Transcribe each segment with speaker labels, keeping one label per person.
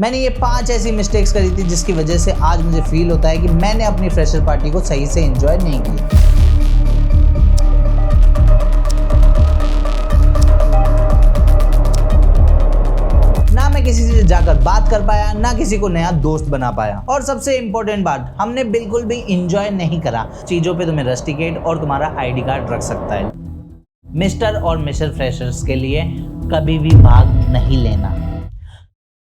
Speaker 1: मैंने ये 5 ऐसी मिस्टेक्स करी थी जिसकी वजह से आज मुझे फील होता है कि मैंने अपनी फ्रेशर पार्टी को सही से एंजॉय नहीं किया। ना मैं किसी से जाकर बात कर पाया, ना किसी को नया दोस्त बना पाया, और सबसे इम्पोर्टेंट बात, हमने बिल्कुल भी एंजॉय नहीं करा। चीजों पे तुम्हें रस्टिकेट और तुम्हारा आईडी कार्ड रख सकता है। मिस्टर और मिसेस फ्रेशर्स के लिए कभी भी भाग नहीं लेना।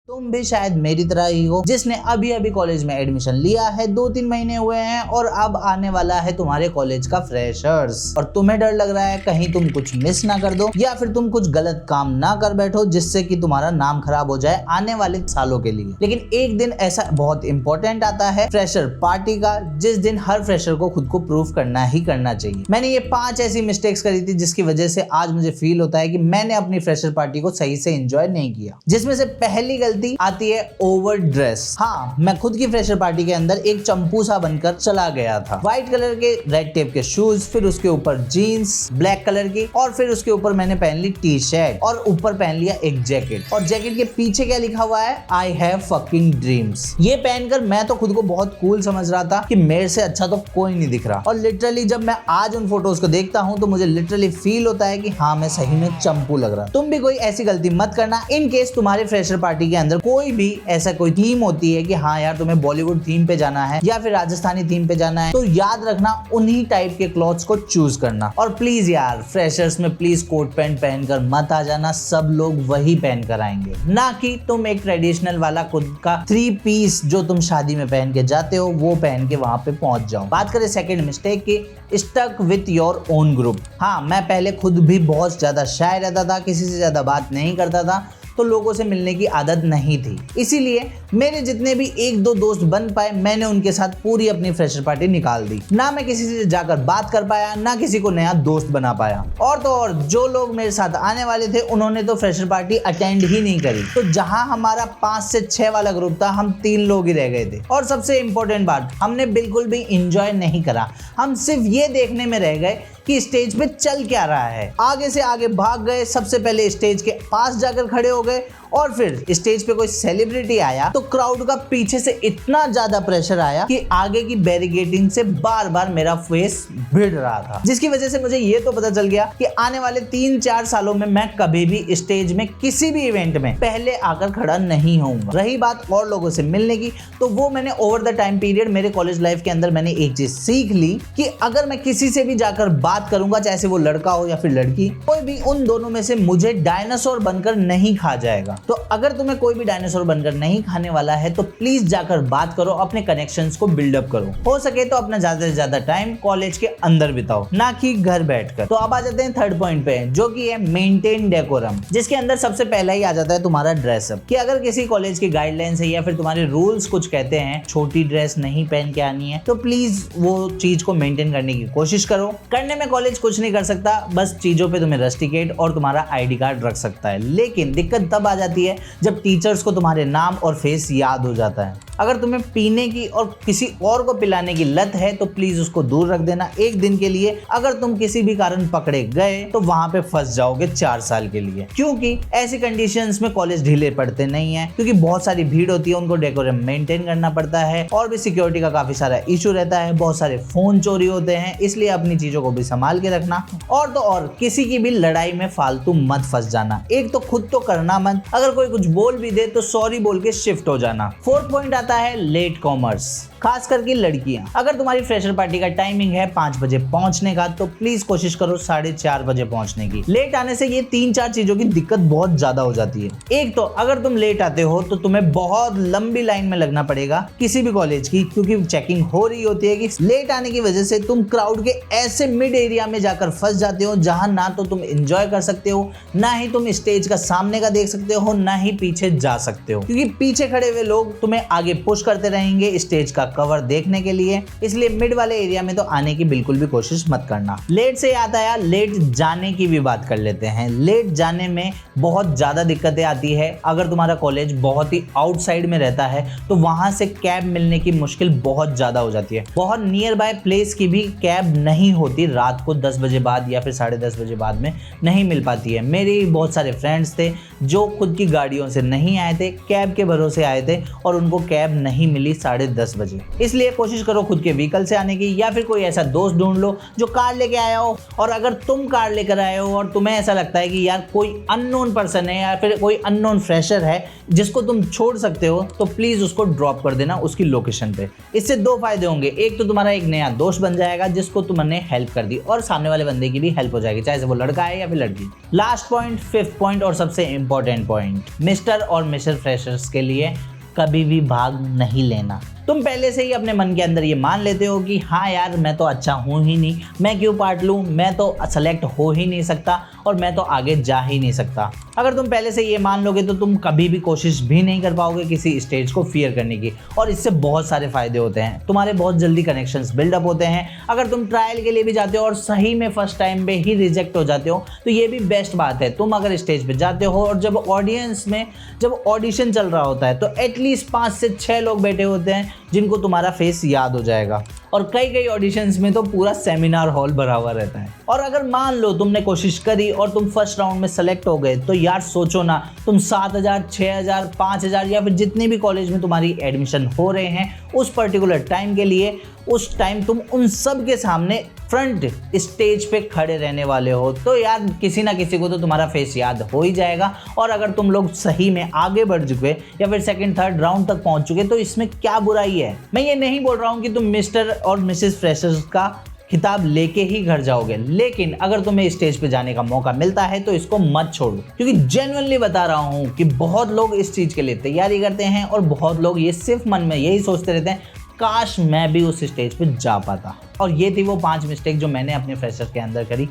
Speaker 1: तुम भी शायद मेरी तरह ही हो जिसने अभी कॉलेज में एडमिशन लिया है, 2-3 महीने हुए हैं और अब आने वाला है तुम्हारे कॉलेज का फ्रेशर्स, और तुम्हें डर लग रहा है कहीं तुम कुछ मिस ना कर दो या फिर तुम कुछ गलत काम ना कर बैठो जिससे कि तुम्हारा नाम खराब हो जाए आने वाले सालों के लिए। लेकिन एक दिन ऐसा बहुत इंपॉर्टेंट आता है फ्रेशर पार्टी का, जिस दिन हर फ्रेशर को खुद को प्रूव करना ही करना चाहिए। मैंने ये 5 ऐसी मिस्टेक्स करी थी जिसकी वजह से आज मुझे फील होता है कि मैंने अपनी फ्रेशर पार्टी को सही से एंजॉय नहीं किया। जिसमें से पहली गलती आती है ओवर ड्रेस। हाँ, मैं खुद की फ्रेशर पार्टी के अंदर एक चंपू सा बनकर चला गया था। व्हाइट कलर के रेड टेप के शूज, फिर उसके ऊपर जीन्स ब्लैक कलर की, और फिर उसके ऊपर मैंने पहन ली टी शर्ट और ऊपर पहन लिया एक जैकेट। और जैकेट के पीछे क्या लिखा हुआ है, आई हैव फकिंग ड्रीम्स। ये पहनकर मैं तो खुद को बहुत कूल समझ रहा था कि मेरे से अच्छा तो कोई नहीं दिख रहा। और लिटरली जब मैं आज उन फोटोज को देखता हूँ तो मुझे लिटरली फील होता है कि हाँ, मैं सही में चंपू लग रहा। तुम भी कोई ऐसी गलती मत करना। इन केस तुम्हारे फ्रेशर पार्टी के अंदर कोई भी ऐसा कोई थीम होती है कि हाँ यार तुम्हें बॉलीवुड थीम पे जाना है या फिर राजस्थानी थीम पे जाना है, तो याद रखना उन्हीं टाइप के क्लॉथ्स को चूज करना। और प्लीज यार, फ्रेशर्स में प्लीज कोट पैंट पहनकर मत आ जाना, सब लोग वही पहन कर आएंगे, ना कि तुम एक ट्रेडिशनल वाला खुद का 3 पीस जो तुम शादी में पहन के जाते हो वो पहन के वहां पे पहुंच जाओ। बात करें सेकंड मिस्टेक की, stuck with your own group. हाँ, मैं पहले खुद भी बहुत ज्यादा शाय रहता था, किसी से ज्यादा बात नहीं करता था, तो लोगों से मिलने की आदत नहीं थी। इसीलिए मेरे जितने भी 1-2 दोस्त बन पाए, मैंने उनके साथ पूरी अपनी फ्रेशर पार्टी निकाल दी। ना मैं किसी से जाकर बात कर पाया, ना किसी को नया दोस्त बना पाया। और तो और जो लोग मेरे साथ आने वाले थे उन्होंने तो फ्रेशर पार्टी अटेंड ही नहीं करी। तो जहां हमारा 5 से 6 वाला ग्रुप था, हम 3 लोग ही रह गए थे। और सबसे इंपॉर्टेंट बात, हमने बिल्कुल भी इंजॉय नहीं करा। हम सिर्फ ये देखने में रह गए कि स्टेज पे चल क्या रहा है। आगे से आगे भाग गए, सबसे पहले स्टेज के पास जाकर खड़े हो गए, और फिर स्टेज पे कोई सेलिब्रिटी आया तो क्राउड का पीछे से इतना ज्यादा प्रेशर आया कि आगे की बैरिकेडिंग से बार बार मेरा फेस भिड़ रहा था, जिसकी वजह से मुझे ये तो पता चल गया कि आने वाले 3-4 सालों में मैं कभी भी स्टेज में किसी भी इवेंट में पहले आकर खड़ा नहीं होऊंगा। रही बात और लोगों से मिलने की, तो वो मैंने ओवर द टाइम पीरियड मेरे कॉलेज लाइफ के अंदर मैंने एक चीज सीख ली कि अगर मैं किसी से भी जाकर बात करूंगा, चाहे से वो लड़का हो या फिर लड़की, कोई भी उन दोनों में से मुझे डायनासोर बनकर नहीं खा जाएगा। तो अगर तुम्हें कोई भी डायनासोर बनकर नहीं खाने वाला है तो प्लीज जाकर बात करो, अपने कनेक्शंस को बिल्डअप करो। हो सके तो अपना ज्यादा से ज्यादा टाइम कॉलेज के अंदर बिताओ, ना कि घर बैठकर। तो अब आ जाते हैं थर्ड पॉइंट पे, जो कि है मेंटेन डेकोरम, जिसके अंदर सबसे पहला ही आ जाता है तुम्हारा ड्रेसअप। कि अगर किसी कॉलेज की गाइडलाइंस है या फिर तुम्हारे रूल्स कुछ कहते हैं छोटी ड्रेस नहीं पहन के आनी है, तो प्लीज वो चीज को मेंटेन करने की कोशिश करो। करने में कॉलेज कुछ नहीं कर सकता, बस चीजों पे तुम्हें रस्टिकेट और तुम्हारा आईडी कार्ड रख सकता है। लेकिन दिक्कत तब आ जाती है जब टीचर्स को तुम्हारे नाम और फेस याद हो जाता है। अगर तुम्हें पीने की और किसी और को पिलाने की लत है तो प्लीज उसको दूर रख देना एक दिन के लिए। अगर तुम किसी भी कारण पकड़े गए तो वहां पे फंस जाओगे 4 साल के लिए, क्योंकि ऐसी कंडीशंस में कॉलेज ढीले पड़ते नहीं है, क्योंकि बहुत सारी भीड़ होती है, उनको डेकोरम मेंटेन करना पड़ता है, और भी सिक्योरिटी का काफी सारा इशू रहता है, बहुत सारे फोन चोरी होते हैं, इसलिए अपनी चीजों को भी संभाल के रखना। और तो और किसी की भी लड़ाई में फालतू मत फंस जाना। एक तो खुद तो करना मत, अगर कोई कुछ बोल भी दे तो सॉरी बोल के शिफ्ट हो जाना। फोर्थ पॉइंट आता है लेट कॉमर्स, खास करके लड़कियां। अगर तुम्हारी फ्रेशर पार्टी का टाइमिंग है 5 बजे पहुंचने का, तो प्लीज कोशिश करो 4:30 बजे पहुंचने की। लेट आने से ये 3-4 चीजों की दिक्कत बहुत ज्यादा हो जाती है। एक तो अगर तुम लेट आते हो तो तुम्हें बहुत लंबी लाइन में लगना पड़ेगा किसी भी कॉलेज की, क्योंकि चेकिंग हो रही होती है। कि लेट आने की वजह से तुम क्राउड के ऐसे मिड एरिया में जाकर फंस जाते हो जहां ना तो तुम एंजॉय कर सकते हो, ना ही तुम स्टेज का सामने का देख सकते हो, ना ही पीछे जा सकते हो, क्योंकि पीछे खड़े हुए लोग तुम्हें आगे पुश करते रहेंगे स्टेज का कवर देखने के लिए, इसलिए मिड वाले एरिया में तो आने की बिल्कुल भी कोशिश मत करना। लेट से याद आया, लेट जाने की भी बात कर लेते हैं। लेट जाने में बहुत ज़्यादा दिक्कतें आती है। अगर तुम्हारा कॉलेज बहुत ही आउटसाइड में रहता है तो वहाँ से कैब मिलने की मुश्किल बहुत ज़्यादा हो जाती है। बहुत नियर बाय प्लेस की भी कैब नहीं होती, रात को 10 बजे बाद या फिर 10:30 बजे बाद में नहीं मिल पाती है। मेरे बहुत सारे फ्रेंड्स थे जो खुद की गाड़ियों से नहीं आए थे, कैब के भरोसे आए थे और उनको कैब नहीं मिली 10:30 बजे। इसलिए कोशिश करो खुद के व्हीकल से आने की, या फिर कोई ऐसा दोस्त ढूंढ लो जो कार लेके आया हो। और अगर तुम कार लेकर आए हो और तुम्हें ऐसा लगता है कि यार कोई अननोन पर्सन है या फिर कोई अननोन फ्रेशर है जिसको तुम छोड़ सकते हो, तो प्लीज उसको ड्रॉप कर देना उसकी लोकेशन पे। इससे दो फायदे होंगे, एक तो तुम्हारा एक नया दोस्त बन जाएगा जिसको तुमने हेल्प कर दी, और सामने वाले बंदे की भी हेल्प हो जाएगी, चाहे वो लड़का है या फिर लड़की। लास्ट पॉइंट, 5th पॉइंट और सबसे इंपॉर्टेंट पॉइंट, मिस्टर और मिसेस फ्रेशर्स के लिए कभी भी भाग नहीं लेना। तुम पहले से ही अपने मन के अंदर ये मान लेते हो कि हाँ यार मैं तो अच्छा हूँ ही नहीं, मैं क्यों पार्ट लूँ, मैं तो सेलेक्ट हो ही नहीं सकता और मैं तो आगे जा ही नहीं सकता। अगर तुम पहले से ये मान लोगे तो तुम कभी भी कोशिश भी नहीं कर पाओगे किसी स्टेज को फियर करने की, और इससे बहुत सारे फायदे होते हैं। तुम्हारे बहुत जल्दी कनेक्शंस बिल्डअप होते हैं। अगर तुम ट्रायल के लिए भी जाते हो और सही में फर्स्ट टाइम पे ही रिजेक्ट हो जाते हो तो ये भी बेस्ट बात है। तुम अगर स्टेज पे जाते हो और जब ऑडियंस में जब ऑडिशन चल रहा होता है तो एटलीस्ट 5 से 6 लोग बैठे होते हैं जिनको तुम्हारा फेस याद हो जाएगा, और कई ऑडिशंस में तो पूरा सेमिनार हॉल भरा हुआ रहता है। और अगर मान लो तुमने कोशिश करी और तुम फर्स्ट राउंड में सेलेक्ट हो गए तो यार सोचो ना, तुम 7,000, 6,000, 5,000 या फिर जितने भी कॉलेज में तुम्हारी एडमिशन हो रहे हैं उस पर्टिकुलर टाइम के लिए, उस टाइम तुम उन सब के सामने फ्रंट स्टेज पे खड़े रहने वाले हो, तो यार किसी ना किसी को तो तुम्हारा फेस याद हो ही जाएगा। और अगर तुम लोग सही में आगे बढ़ चुके या फिर 2nd, 3rd राउंड तक पहुंच चुके तो इसमें क्या बुराई है। मैं ये नहीं बोल रहा हूं कि तुम मिस्टर और मिसेस फ्रेशर्स का खिताब लेके ही घर जाओगे, लेकिन अगर तुम्हें स्टेज पे जाने का मौका मिलता है तो इसको मत छोड़ो, क्योंकि जेन्युइनली बता रहा हूं कि बहुत लोग इस चीज के लिए तैयारी करते हैं और बहुत लोग ये सिर्फ मन में यही सोचते रहते हैं काश मैं भी उस स्टेज पे जा पाता। और ये थी वो 5 मिस्टेक जो मैंने अपने फ्रेशर के अंदर करी।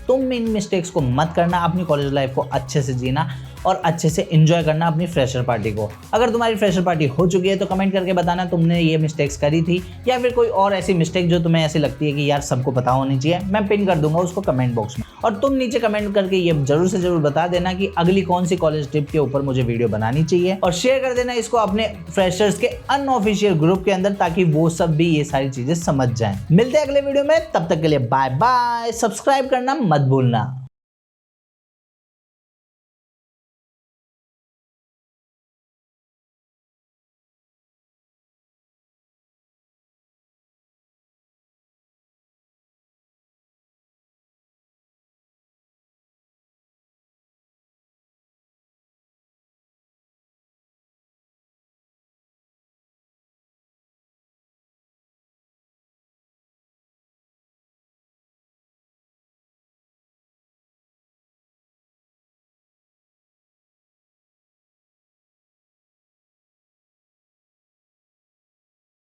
Speaker 1: तुम इन मिस्टेक्स को मत करना, अपनी कॉलेज लाइफ को अच्छे से जीना और अच्छे से एंजॉय करना अपनी फ्रेशर पार्टी को। अगर तुम्हारी फ्रेशर पार्टी हो चुकी है तो कमेंट करके बताना तुमने ये मिस्टेक्स करी थी या फिर कोई और ऐसी मिस्टेक जो तुम्हें ऐसी लगती है कि यार सबको पता होनी चाहिए। मैं पिन कर दूंगा उसको कमेंट बॉक्स में, और तुम नीचे कमेंट करके ये जरूर से जरूर बता देना कि अगली कौन सी कॉलेज ट्रिप के ऊपर मुझे वीडियो बनानी चाहिए, और शेयर कर देना इसको अपने फ्रेशर्स के अनऑफिशियल ग्रुप के अंदर ताकि वो सब भी ये सारी चीजें समझ जाएं। मिलते हैं अगले वीडियो में, तब तक के लिए बाय बाय। सब्सक्राइब करना मत भूलना।